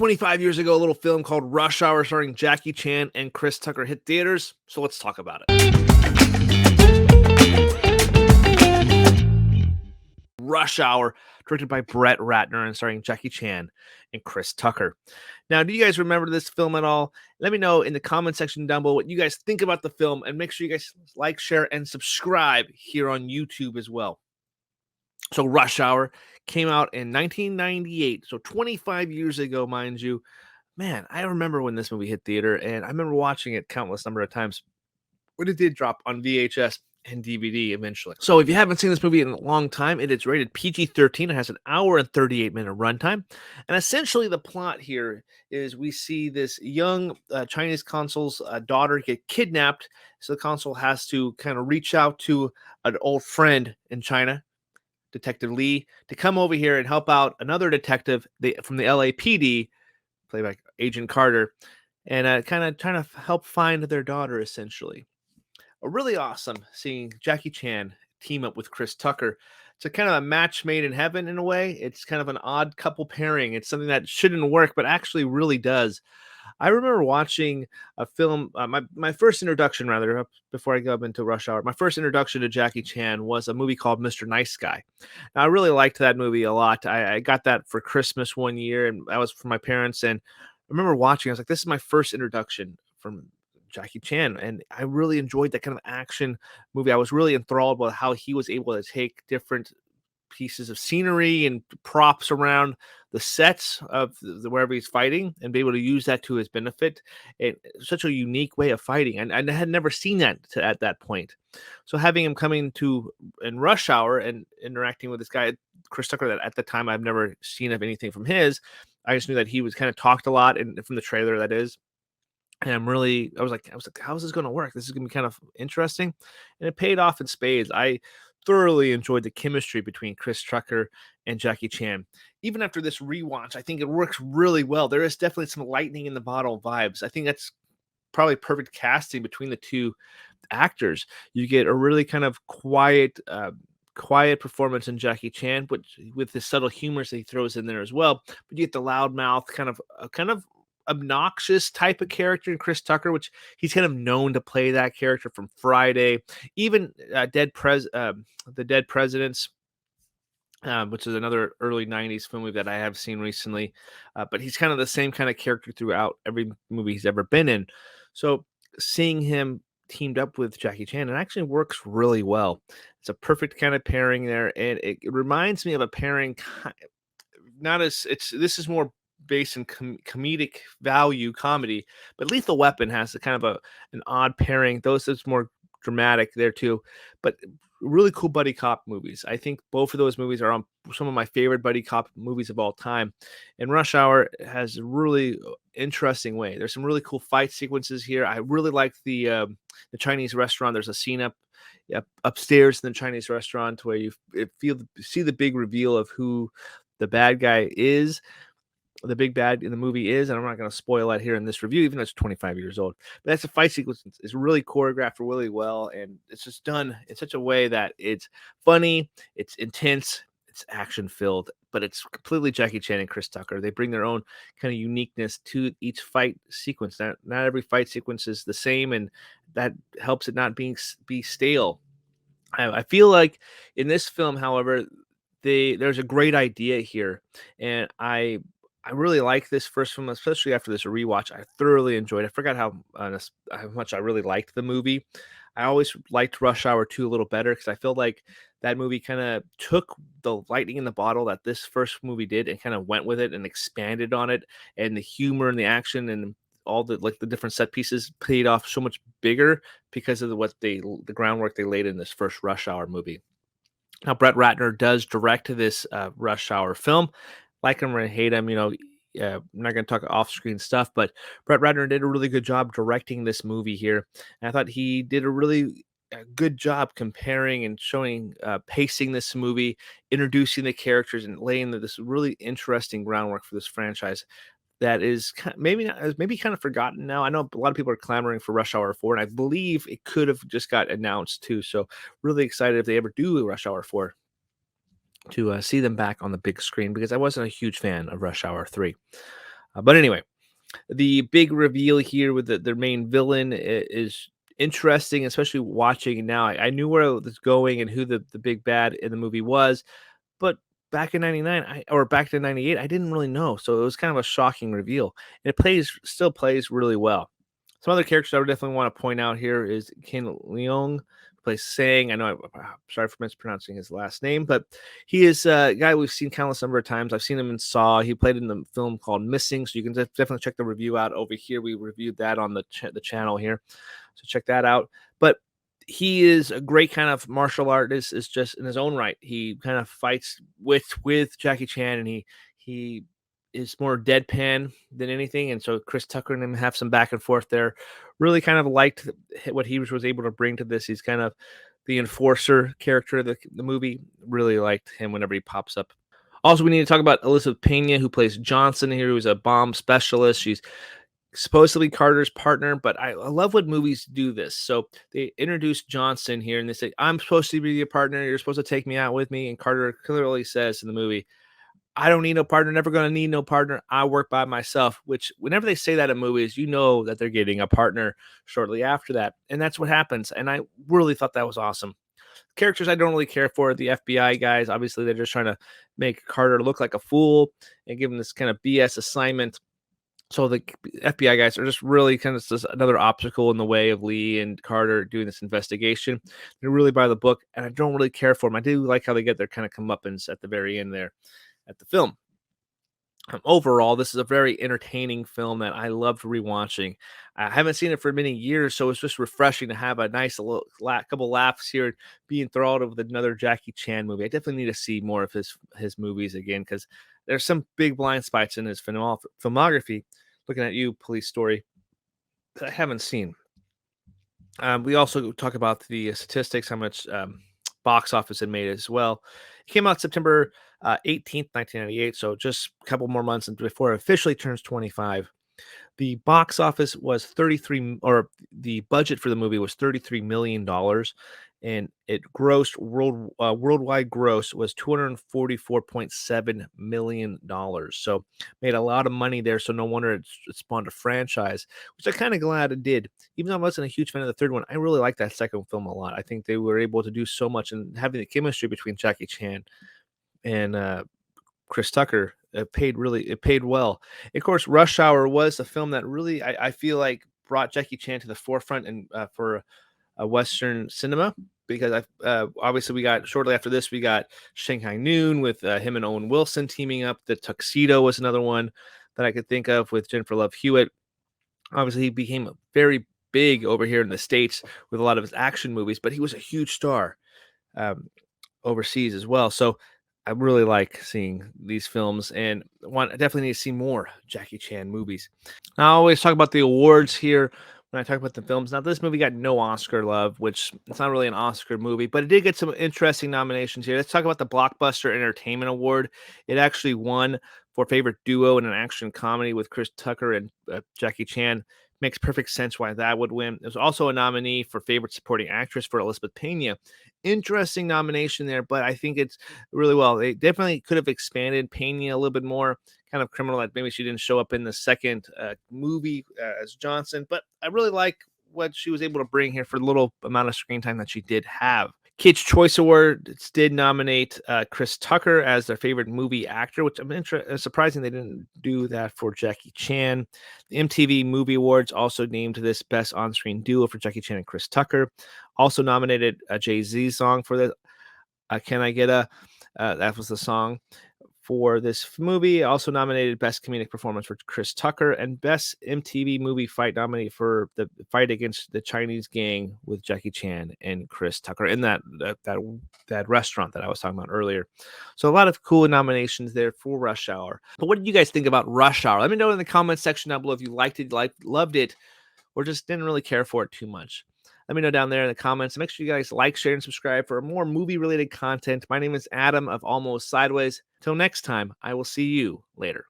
25 years ago, a little film called Rush Hour starring Jackie Chan and Chris Tucker hit theaters, so let's talk about it. Rush Hour, directed by Brett Ratner and starring Jackie Chan and Chris Tucker. Now, do you guys remember this film at all? Let me know in the comment section down below what you guys think about the film, and make sure you guys like, share, and subscribe here on YouTube as well. So Rush Hour came out in 1998, so 25 years ago, mind you. Man, I remember when this movie hit theater, and I remember watching it countless number of times when it did drop on VHS and DVD eventually. So if you haven't seen this movie in a long time, it is rated PG-13. It has an hour and 38-minute runtime. And essentially the plot here is we see this young Chinese consul's daughter get kidnapped. So the consul has to kind of reach out to an old friend in China, Detective Lee, to come over here and help out another detective from the LAPD, played by Agent Carter, and kind of trying to help find their daughter, essentially. Really awesome seeing Jackie Chan team up with Chris Tucker. It's a kind of a match made in heaven in a way. It's kind of an odd couple pairing. It's something that shouldn't work, but actually really does. I remember watching a film, my first introduction, rather, before I go up into Rush Hour, my first introduction to Jackie Chan was a movie called Mr. Nice Guy. Now, I really liked that movie a lot. I got that for Christmas one year, and that was for my parents. And I remember watching, I was like, this is my first introduction from Jackie Chan, and I really enjoyed that kind of action movie. I was really enthralled by how he was able to take different pieces of scenery and props around the sets of wherever he's fighting and be able to use that to his benefit. It's such a unique way of fighting, and I had never seen that at that point. So having him coming to in Rush Hour and interacting with this guy Chris Tucker, that at the time I've never seen of anything from his, I just knew that he was kind of talked a lot, and from the trailer, that is. And I was like, how is this going to work? This is going to be kind of interesting. And it paid off in spades. I thoroughly enjoyed the chemistry between Chris Tucker and Jackie Chan. Even after this rewatch, I think it works really well. There is definitely some lightning in the bottle vibes. I think that's probably perfect casting between the two actors. You get a really kind of quiet performance in Jackie Chan, but with the subtle humors that he throws in there as well. But you get the loudmouth kind of obnoxious type of character in Chris Tucker, which he's kind of known to play that character from Friday, even the Dead Presidents, which is another early 90s film movie that I have seen recently. But he's kind of the same kind of character throughout every movie he's ever been in. So seeing him teamed up with Jackie Chan, it actually works really well. It's a perfect kind of pairing there, and it reminds me of a pairing, this is more based in comedic value comedy, but Lethal Weapon has a kind of an odd pairing. Those is more dramatic there too, but really cool buddy cop movies. I think both of those movies are on some of my favorite buddy cop movies of all time. And Rush Hour has a really interesting way. There's some really cool fight sequences here. I really like the Chinese restaurant. There's a scene upstairs in the Chinese restaurant where you see the big reveal of who the bad guy is. The big bad in the movie is, and I'm not going to spoil that here in this review, even though it's 25 years old. But that's a fight sequence. It's really choreographed really well, and it's just done in such a way that it's funny, it's intense, it's action filled, but it's completely Jackie Chan and Chris Tucker. They bring their own kind of uniqueness to each fight sequence. Not every fight sequence is the same, and that helps it not be stale. I feel like in this film, however, there's a great idea here, and I really like this first film, especially after this rewatch. I thoroughly enjoyed it. I forgot how much I really liked the movie. I always liked Rush Hour 2 a little better because I feel like that movie kind of took the lightning in the bottle that this first movie did and kind of went with it and expanded on it, and the humor and the action and all the different set pieces paid off so much bigger because of the groundwork they laid in this first Rush Hour movie. Now, Brett Ratner does direct this Rush Hour film. Like him or hate him, I'm not going to talk off-screen stuff, but Brett Ratner did a really good job directing this movie here. And I thought he did a really good job comparing and showing, pacing this movie, introducing the characters, and laying this really interesting groundwork for this franchise that is maybe kind of forgotten now. I know a lot of people are clamoring for Rush Hour 4, and I believe it could have just got announced too. So really excited if they ever do Rush Hour 4 to see them back on the big screen, because I wasn't a huge fan of Rush Hour 3. But anyway, the big reveal here with their main villain is interesting, especially watching it now. I knew where it was going and who the big bad in the movie was, but back in '99, or back in '98, I didn't really know. So it was kind of a shocking reveal. And it still plays really well. Some other characters I would definitely want to point out here is Ken Leung, who plays Sang. I know sorry for mispronouncing his last name, but he is a guy we've seen countless number of times. I've seen him in Saw. He played in the film called Missing, so you can definitely check the review out over here. We reviewed that on the channel here, so check that out. But he is a great kind of martial artist. Is just in his own right. He kind of fights with Jackie Chan, and he is more deadpan than anything. And so Chris Tucker and him have some back and forth there. Really kind of liked what he was able to bring to this. He's kind of the enforcer character of the movie. Really liked him whenever he pops up. Also, we need to talk about Elizabeth Pena, who plays Johnson here, who's a bomb specialist. She's supposedly Carter's partner, but I love when movies do this. So they introduce Johnson here and they say, I'm supposed to be your partner. You're supposed to take me out with me. And Carter clearly says in the movie, I don't need no partner, never going to need no partner. I work by myself, which whenever they say that in movies, you know that they're getting a partner shortly after that. And that's what happens. And I really thought that was awesome. Characters I don't really care for, the FBI guys, obviously they're just trying to make Carter look like a fool and give him this kind of BS assignment. So the FBI guys are just really kind of just another obstacle in the way of Lee and Carter doing this investigation. They're really by the book, and I don't really care for them. I do like how they get their kind of comeuppance at the very end there at the film. Overall, this is a very entertaining film that I loved rewatching. I haven't seen it for many years, so it's just refreshing to have a nice little couple laughs here, be enthralled with another Jackie Chan movie. I definitely need to see more of his movies again because there's some big blind spots in his filmography. Looking at you, Police Story, that I haven't seen. We also talk about the statistics, how much box office it made as well. It came out September 18th, 1998, so just a couple more months before it officially turns 25. The box office was 33, or the budget for the movie was $33 million, and it grossed worldwide gross was $244.7 million. So made a lot of money there. So no wonder it spawned a franchise, which I'm kind of glad it did. Even though I wasn't a huge fan of the third one, I really like that second film a lot. I think they were able to do so much, and having the chemistry between Jackie Chan and Chris Tucker, it paid well. Of course, Rush Hour was a film that really I feel like brought Jackie Chan to the forefront and for Western cinema, because obviously we got shortly after this we got Shanghai Noon with him and Owen Wilson teaming up. The Tuxedo was another one that I could think of with Jennifer Love Hewitt. Obviously, he became very big over here in the States with a lot of his action movies, but he was a huge star overseas as well. So I really like seeing these films, and I definitely need to see more Jackie Chan movies. I always talk about the awards here when I talk about the films. Now, this movie got no Oscar love, which it's not really an Oscar movie, but it did get some interesting nominations here. Let's talk about the Blockbuster Entertainment Award. It actually won for favorite duo in an action comedy with Chris Tucker and Jackie Chan. Makes perfect sense why that would win. It was also a nominee for favorite supporting actress for Elizabeth Pena. Interesting nomination there, but I think it's really well. They definitely could have expanded Pena a little bit more. Kind of criminal that maybe she didn't show up in the second movie as Johnson, but I really like what she was able to bring here for the little amount of screen time that she did have. Kids Choice Awards did nominate Chris Tucker as their favorite movie actor, which I'm surprising they didn't do that for Jackie Chan. The MTV Movie Awards also named this Best On-Screen Duo for Jackie Chan and Chris Tucker. Also nominated a Jay-Z song for the Can I Get a? That was the song for this movie. Also nominated Best Comedic Performance for Chris Tucker and Best MTV Movie Fight nominated for the fight against the Chinese gang with Jackie Chan and Chris Tucker in that restaurant that I was talking about earlier. So a lot of cool nominations there for Rush Hour. But what did you guys think about Rush Hour? Let me know in the comments section down below if you liked it, loved it, or just didn't really care for it too much. Let me know down there in the comments. Make sure you guys like, share, and subscribe for more movie-related content. My name is Adam of Almost Sideways. Till next time, I will see you later.